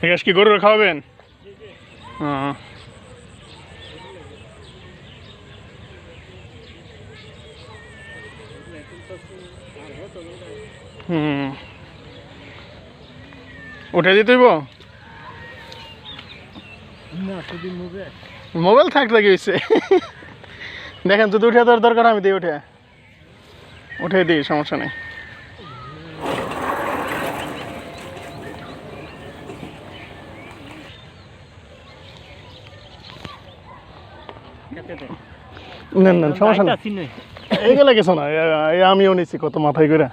ঘাস কি গরুর খাওয়াবেন? উঠে দিতে হইব? মোবাইল থাকলে কি হয়েছে? দেখেন যদি উঠে দেওয়ার দরকার আমি দিই, উঠে দিই, সমস্যা নেই। না না সমস্যা নেই, এইগুলো কিছু না, আমিও নিচ্ছি কত মাথায় করে।